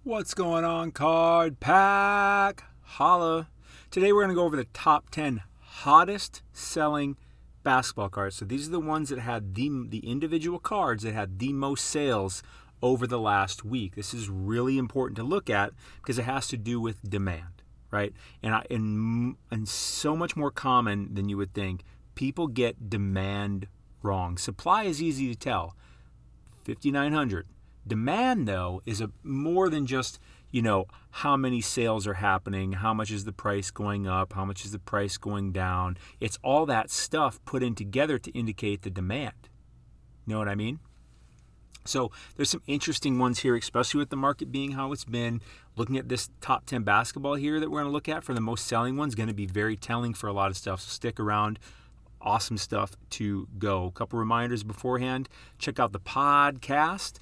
What's going on, Card Pack? Holla. Today we're going to go over the top 10 hottest selling basketball cards. So these are the ones that had the individual cards that had the most sales over the last week. This is really important to look at because it has to do with demand, right? And so much more common than you would think, people get demand wrong. Supply is easy to tell, 5,900. Demand, though, is more than just, how many sales are happening, how much is the price going up, how much is the price going down. It's all that stuff put in together to indicate the demand. You know what I mean? So there's some interesting ones here, especially with the market being how it's been. Looking at this top 10 basketball here that we're going to look at for the most selling ones, going to be very telling for a lot of stuff. So stick around. Awesome stuff to go. A couple reminders beforehand. Check out the podcast.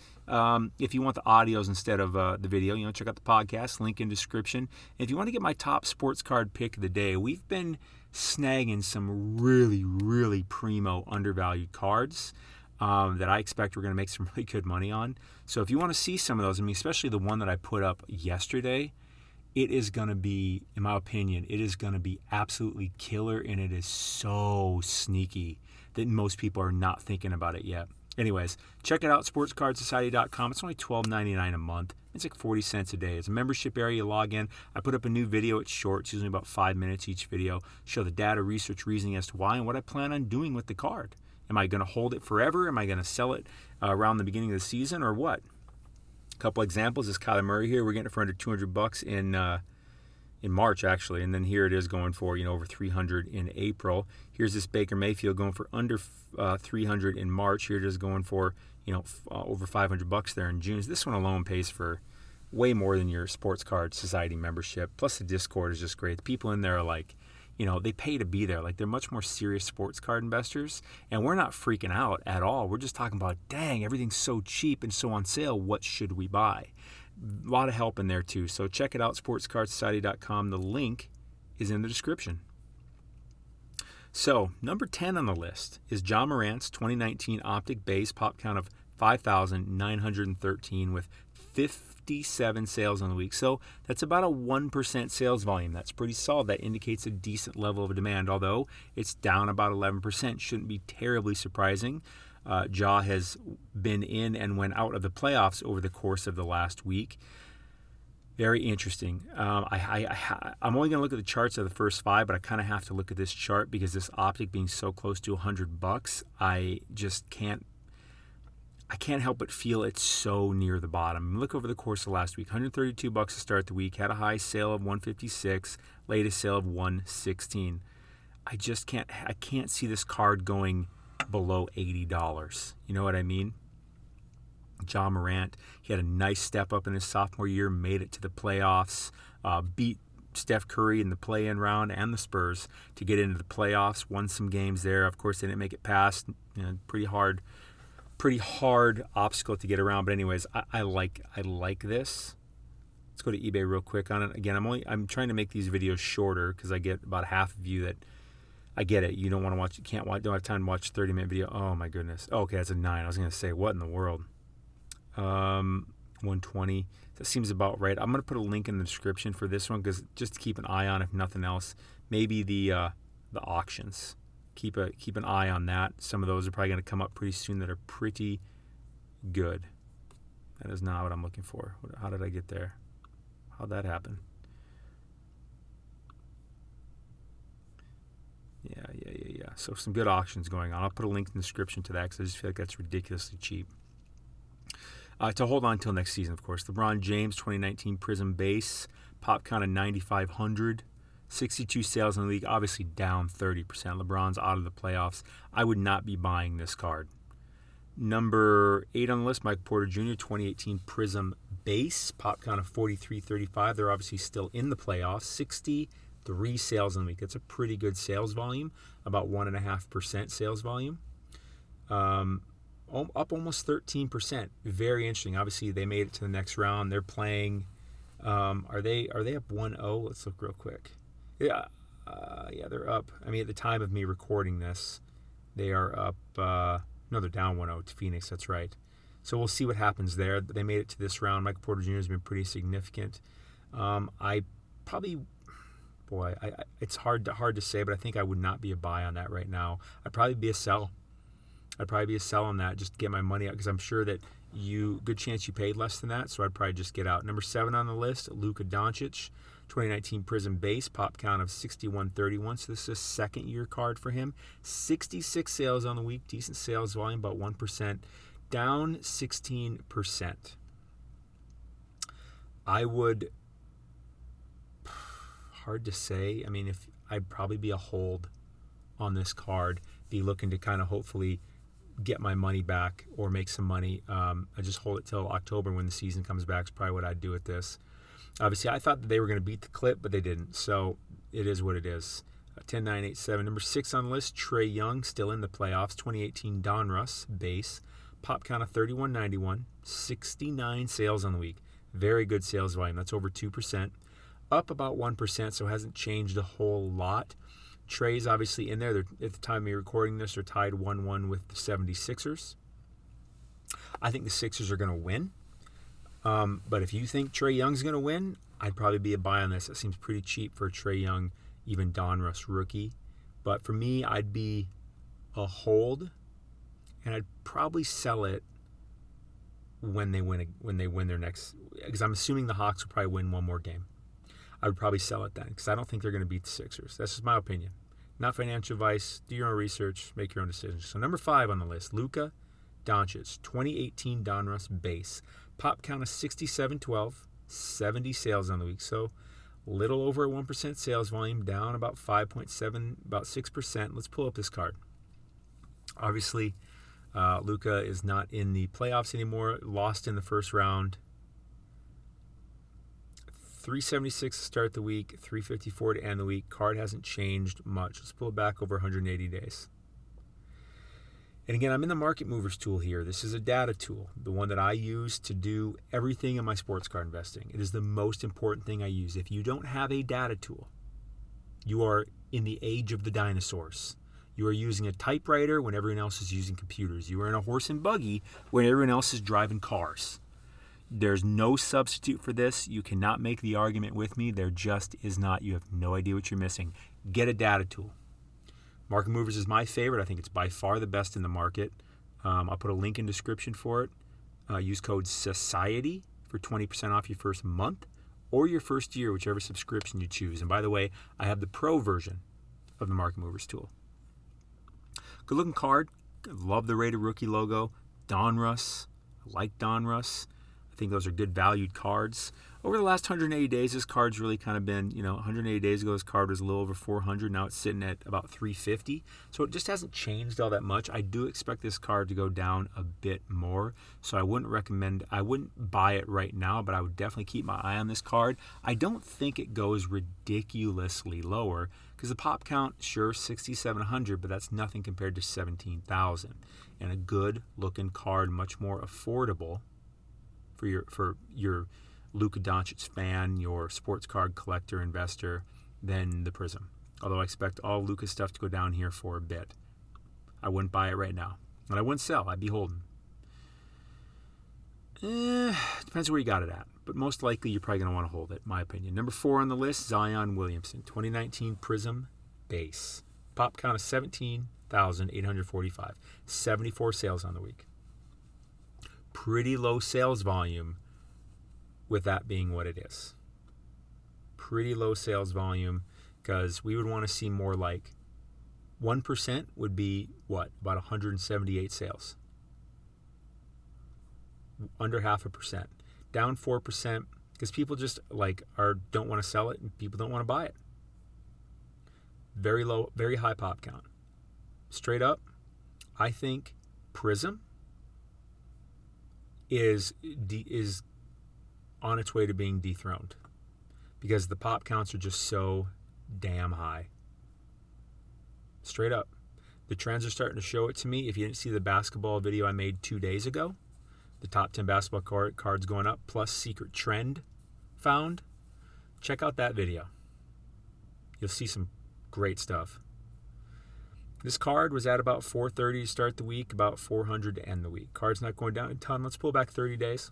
If you want the audios instead of the video, check out the podcast, link in description. And if you want to get my top sports card pick of the day, we've been snagging some really, really primo undervalued cards that I expect we're going to make some really good money on. So if you want to see some of those, especially the one that I put up yesterday, it is going to be, in my opinion, it is going to be absolutely killer, and it is so sneaky that most people are not thinking about it yet. Anyways, check it out, SportsCardSociety.com. It's only $12.99 a month. It's like 40 cents a day. It's a membership area. You log in. I put up a new video. It's short. It's usually about 5 minutes each video. Show the data, research, reasoning as to why and what I plan on doing with the card. Am I going to hold it forever? Am I going to sell it around the beginning of the season, or what? A couple examples is Kyler Murray here. We're getting it for under $200 in March, actually, and then here it is going for over $300 in April. Here's this Baker Mayfield going for under $300 in March. Here it is going for over $500 there in June. So this one alone pays for way more than your Sports Card Society membership. Plus the Discord is just great. The people in there are like, they pay to be there. Like, they're much more serious sports card investors, and we're not freaking out at all. We're just talking about, dang, everything's so cheap and so on sale. What should we buy? A lot of help in there too. So check it out, SportsCardSociety.com. The link is in the description. So number 10 on the list is John Morant's 2019 Optic Base pop count of 5,913 with 57 sales on the week. So that's about a 1% sales volume. That's pretty solid. That indicates a decent level of demand, although it's down about 11%. Shouldn't be terribly surprising. Ja has been in and went out of the playoffs over the course of the last week. Very interesting. I'm only going to look at the charts of the first 5, but I kind of have to look at this chart because this optic being so close to $100, I just can't help but feel it's so near the bottom. Look over the course of last week, $132 to start the week, had a high sale of $156, latest sale of $116. I can't see this card going below $80. You know what I mean? John Morant, he had a nice step up in his sophomore year, made it to the playoffs, beat Steph Curry in the play-in round and the Spurs to get into the playoffs, won some games there. Of course, they didn't make it past. Pretty hard obstacle to get around. But anyways, I like this. Let's go to eBay real quick on it. Again, I'm trying to make these videos shorter because I get about half of you that I get it. You don't want to watch. You can't watch. Don't have time to watch a 30-minute video. Oh my goodness. Oh, okay, that's a 9. I was gonna say, what in the world? 120. That seems about right. I'm gonna put a link in the description for this one because just to keep an eye on, if nothing else. Maybe the auctions. Keep an eye on that. Some of those are probably gonna come up pretty soon that are pretty good. That is not what I'm looking for. How did I get there? How'd that happen? Yeah. So some good auctions going on. I'll put a link in the description to that because I just feel like that's ridiculously cheap. To hold on until next season, of course. LeBron James, 2019 Prism Base, pop count of 9,500, 62 sales in the league, obviously down 30%. LeBron's out of the playoffs. I would not be buying this card. Number 8 on the list, Mike Porter Jr., 2018 Prism Base, pop count of 4,335. They're obviously still in the playoffs. 63 sales in the week. That's a pretty good sales volume, about 1.5% sales volume. Up almost 13%. Very interesting. Obviously, they made it to the next round. They're playing. Are they up 1-0? Let's look real quick. Yeah, they're up. At the time of me recording this, they are up. No, they're down 1-0 to Phoenix. That's right. So we'll see what happens there. They made it to this round. Michael Porter Jr. has been pretty significant. I probably, it's hard to say, but I think I would not be a buy on that right now. I'd probably be a sell. On that just to get my money out, because I'm sure that good chance you paid less than that, so I'd probably just get out. Number 7 on the list, Luka Doncic, 2019 Prism base, pop count of 6131. So this is a second-year card for him. 66 sales on the week, decent sales volume, about 1%, down 16%. I would, hard to say. I mean, if I'd probably be a hold on this card, be looking to kind of hopefully get my money back or make some money. I just hold it till October when the season comes back is probably what I'd do with this. Obviously, I thought that they were going to beat the clip, but they didn't. So it is what it is. 10-9-8-7. Number 6 on the list, Trey Young, still in the playoffs. 2018 Donruss base. Pop count of 3191. 69 sales on the week. Very good sales volume. That's over 2%. Up about 1%, so it hasn't changed a whole lot. Trey's obviously in there. They're, at the time of me recording this, they're tied 1-1 with the 76ers. I think the Sixers are going to win. But if you think Trey Young's going to win, I'd probably be a buy on this. It seems pretty cheap for a Trey Young, even Donruss rookie. But for me, I'd be a hold, and I'd probably sell it when they win their next. Because I'm assuming the Hawks will probably win one more game. I would probably sell it then, because I don't think they're going to beat the Sixers. That's just my opinion. Not financial advice. Do your own research. Make your own decisions. So number 5 on the list, Luka Doncic, 2018 Donruss base. Pop count of 6712, 70 sales on the week. So a little over 1% sales volume, down about 5.7, about 6%. Let's pull up this card. Obviously, Luka is not in the playoffs anymore. Lost in the first round. 376 to start the week, 354 to end the week. Card hasn't changed much. Let's pull it back over 180 days. And again, I'm in the market movers tool here. This is a data tool, the one that I use to do everything in my sports card investing. It is the most important thing I use. If you don't have a data tool, you are in the age of the dinosaurs. You are using a typewriter when everyone else is using computers. You are in a horse and buggy when everyone else is driving cars. There's no substitute for this. You cannot make the argument with me. There just is not. You have no idea what you're missing. Get a data tool. Market Movers is my favorite. I think it's by far the best in the market. I'll put a link in description for it. Use code SOCIETY for 20% off your first month or your first year, whichever subscription you choose. And by the way, I have the pro version of the Market Movers tool. Good looking card. Love the rated rookie logo. Donruss. I like Donruss. I think those are good valued cards. Over the last 180 days, this card's really kind of been, 180 days ago, this card was a little over 400. Now it's sitting at about 350. So it just hasn't changed all that much. I do expect this card to go down a bit more. So I wouldn't buy it right now, but I would definitely keep my eye on this card. I don't think it goes ridiculously lower because the pop count, sure, 6,700, but that's nothing compared to 17,000. And a good looking card, much more affordable for your Luka Doncic fan, your sports card collector, investor, than the Prism. Although I expect all Luka stuff to go down here for a bit. I wouldn't buy it right now. And I wouldn't sell. I'd be holding. Depends where you got it at. But most likely you're probably going to want to hold it, in my opinion. Number 4 on the list, Zion Williamson. 2019 Prism base. Pop count of 17,845. 74 sales on the week. Pretty low sales volume with that being what it is. Pretty low sales volume because we would want to see more like 1% would be what? About 178 sales. Under 0.5%. Down 4% because people just don't want to sell it and people don't want to buy it. Very low, very high pop count. Straight up, I think Prism is on its way to being dethroned because the pop counts are just so damn high. Straight up. The trends are starting to show it to me. If you didn't see the basketball video I made 2 days ago, the top 10 basketball cards going up plus secret trend found, check out that video. You'll see some great stuff. This card was at about 430 to start the week, about 400 to end the week. Card's not going down a ton. Let's pull back 30 days.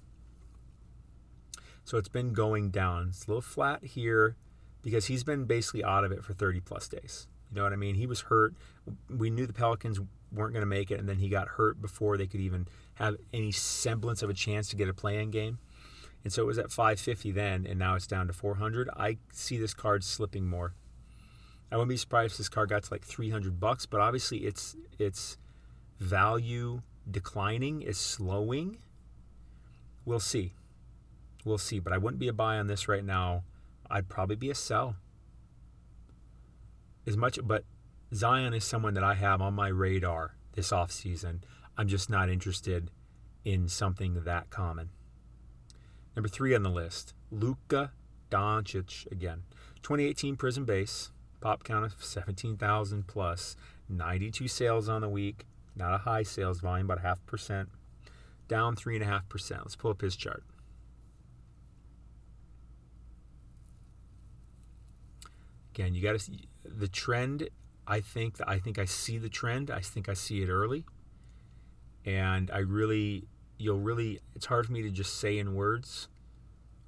So it's been going down. It's a little flat here because he's been basically out of it for 30 plus days. You know what I mean? He was hurt. We knew the Pelicans weren't going to make it, and then he got hurt before they could even have any semblance of a chance to get a play-in game. And so it was at 550 then, and now it's down to 400. I see this card slipping more. I wouldn't be surprised if this card got to like $300, but obviously its value declining is slowing. We'll see. We'll see, but I wouldn't be a buy on this right now. I'd probably be a sell. But Zion is someone that I have on my radar this offseason. I'm just not interested in something that common. Number 3 on the list, Luka Doncic again. 2018 Prism base, pop count of 17,000 plus, 92 sales on the week, not a high sales volume, about 0.5%, down 3.5%. Let's pull up his chart. Again, you got to see the trend. I think I see the trend. I think I see it early, and it's hard for me to just say in words.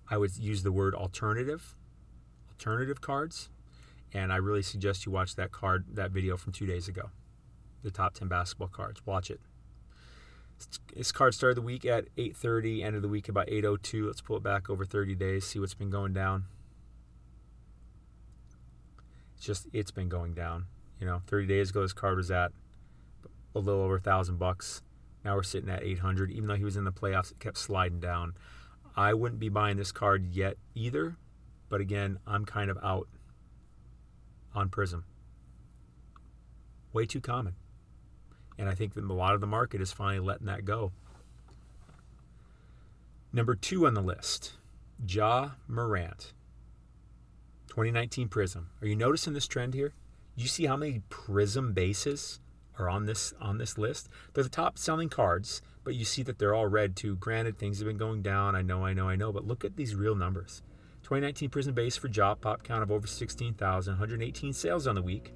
I would use the word alternative cards, and I really suggest you watch that video from 2 days ago, the top 10 basketball cards. Watch it. This card started the week at 8:30, ended the week about 8:02. Let's pull it back over 30 days, see what's been going down. It's been going down. 30 days ago, this card was at a little over $1,000. Now we're sitting at 800. Even though he was in the playoffs, it kept sliding down. I wouldn't be buying this card yet either. But again, I'm kind of out on Prism. Way too common. And I think that a lot of the market is finally letting that go. Number 2 on the list, Morant. 2019 Prism. Are you noticing this trend here? You see how many Prism bases are on this list? They're the top selling cards, but you see that they're all red too. Granted, things have been going down. I know. But look at these real numbers. 2019 Prism base for Ja, pop count of over 16,000, 118 sales on the week.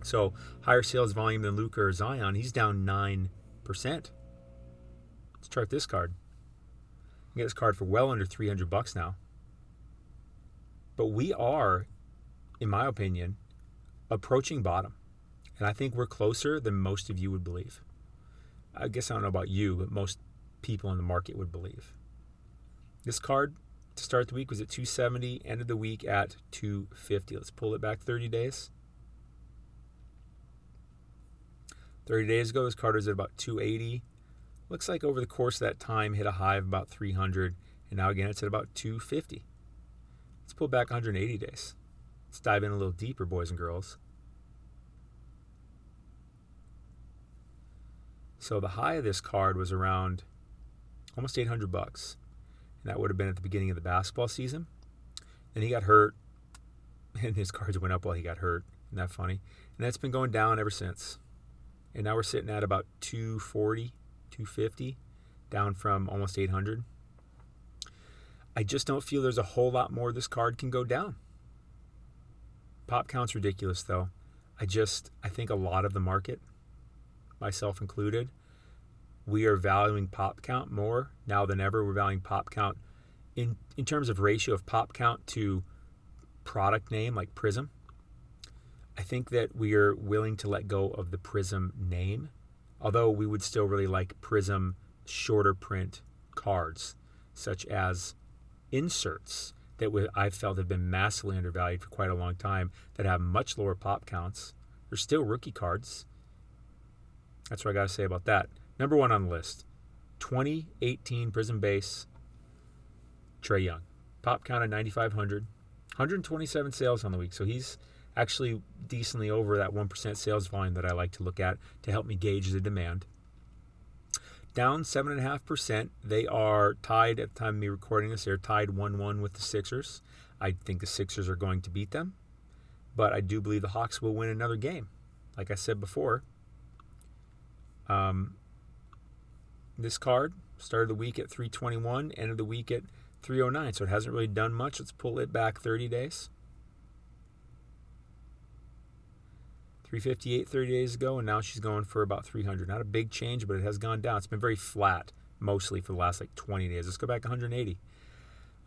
So higher sales volume than Luka or Zion. He's down 9%. Let's chart this card. You can get this card for well under $300 now. But we are, in my opinion, approaching bottom. And I think we're closer than most of you would believe. I guess I don't know about you, but most people in the market would believe. This card to start the week was at 270, ended the week at 250. Let's pull it back 30 days. 30 days ago, this card was at about 280. Looks like over the course of that time, hit a high of about 300. And now again, it's at about 250. Let's pull back 180 days. Let's dive in a little deeper, boys and girls. So the high of this card was around almost $800. And that would have been at the beginning of the basketball season. Then he got hurt, and his cards went up while he got hurt. Isn't that funny? And that's been going down ever since. And now we're sitting at about 240, 250, down from almost 800. I just don't feel there's a whole lot more this card can go down. Pop count's ridiculous, though. I think a lot of the market, myself included, we are valuing pop count more now than ever. We're valuing pop count in terms of ratio of pop count to product name like Prism. I think that we are willing to let go of the Prism name, although we would still really like Prism shorter print cards, such as inserts that I felt have been massively undervalued for quite a long time that have much lower pop counts. They're still rookie cards. That's what I got to say about that. Number 1 on the list, 2018 Prism base, Trey Young. Pop count of 9,500, 127 sales on the week. So he's actually decently over that 1% sales volume that I like to look at to help me gauge the demand. Down 7.5%. They are tied at the time of me recording this. They're tied 1-1 with the Sixers. I think the Sixers are going to beat them, but I do believe the Hawks will win another game. Like I said before, this card started the week at 321, ended the week at 309, so it hasn't really done much. Let's pull it back 30 days. 358 30 days ago, and now she's going for about 300. Not a big change, but it has gone down. It's been very flat, mostly for the last like 20 days. Let's go back 180.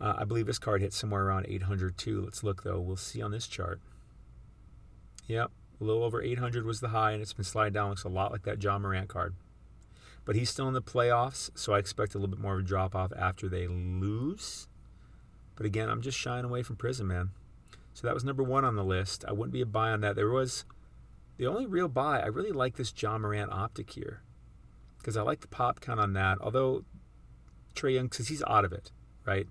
I believe this card hit somewhere around 800 too. Let's look though. We'll see on this chart. Yep, a little over 800 was the high, and it's been sliding down. Looks a lot like that John Morant card. But he's still in the playoffs, so I expect a little bit more of a drop-off after they lose. But again, I'm just shying away from Prism, man. So that was number 1 on the list. I wouldn't be a buy on that. There was the only real buy. I really like this John Morant optic here because I like the pop count on that. Although Trey Young, because he's out of it, right?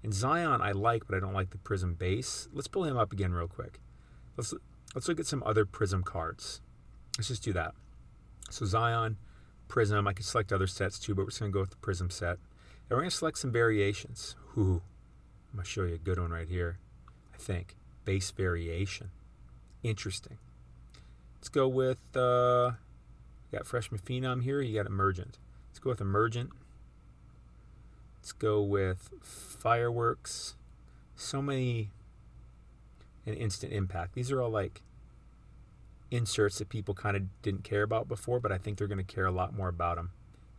And Zion I like, but I don't like the Prism base. Let's pull him up again real quick. Let's look at some other Prism cards. Let's just do that. So Zion, Prism. I could select other sets too, but we're just going to go with the Prism set. And we're going to select some variations. Ooh, I'm going to show you a good one right here, I think. Base variation. Interesting. Let's go with, you got Freshman Phenom here. You got Emergent. Let's go with Emergent. Let's go with Fireworks. So many, and Instant Impact. These are all like inserts that people kind of didn't care about before, but I think they're going to care a lot more about them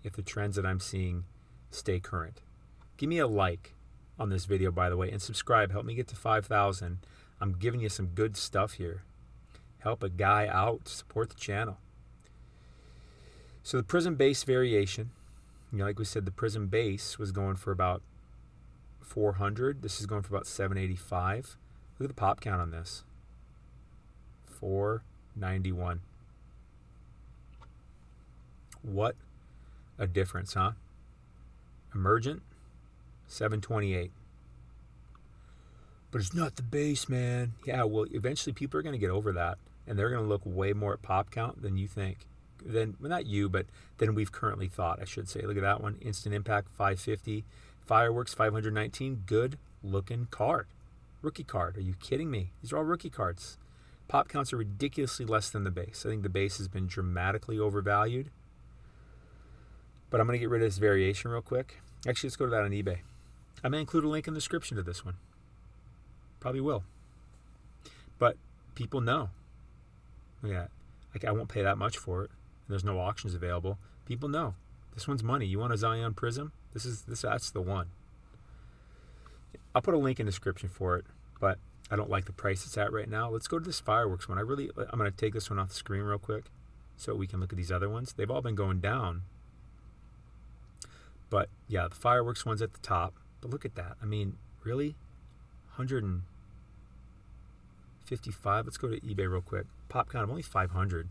if the trends that I'm seeing stay current. Give me a like on this video, by the way, and subscribe. Help me get to 5,000. I'm giving you some good stuff here. Help a guy out. Support the channel. So the Prism base variation, like we said, the Prism base was going for about 400. This is going for about 785. Look at the pop count on this. 491. What a difference, huh? Emergent, 728. But it's not the base, man. Yeah, well, eventually people are going to get over that, and they're going to look way more at pop count than you think. Well, not you, but than we've currently thought, I should say. Look at that one. Instant Impact, 550. Fireworks, 519. Good looking card. Rookie card. Are you kidding me? These are all rookie cards. Pop counts are ridiculously less than the base. I think the base has been dramatically overvalued. But I'm going to get rid of this variation real quick. Actually, let's go to that on eBay. I may include a link in the description to this one. Probably will. But people know. Look at that. Like, I won't pay that much for it. And there's no auctions available. People know. This one's money. You want a Zion Prism? That's the one. I'll put a link in the description for it, but I don't like the price it's at right now. Let's go to this Fireworks one. I'm going to take this one off the screen real quick so we can look at these other ones. They've all been going down. But yeah, the Fireworks one's at the top. But look at that. I mean, really? 155. Let's go to eBay real quick. Pop count of only 500.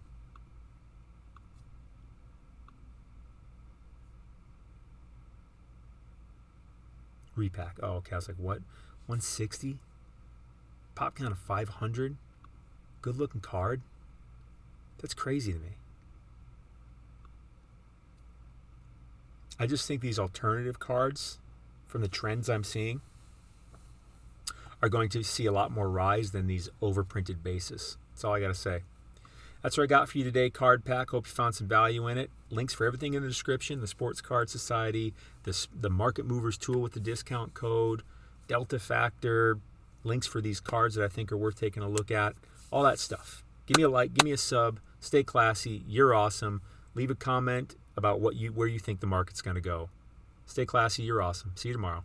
Repack. Oh, okay. I was like, what? 160? Pop count of 500? Good looking card? That's crazy to me. I just think these alternative cards from the trends I'm seeing are going to see a lot more rise than these overprinted bases. That's all I got to say. That's what I got for you today, Card Pack. Hope you found some value in it. Links for everything in the description. The Sports Card Society, the Market Movers tool with the discount code, Delta Factor, links for these cards that I think are worth taking a look at. All that stuff. Give me a like, give me a sub. Stay classy. You're awesome. Leave a comment about where you think the market's going to go. Stay classy. You're awesome. See you tomorrow.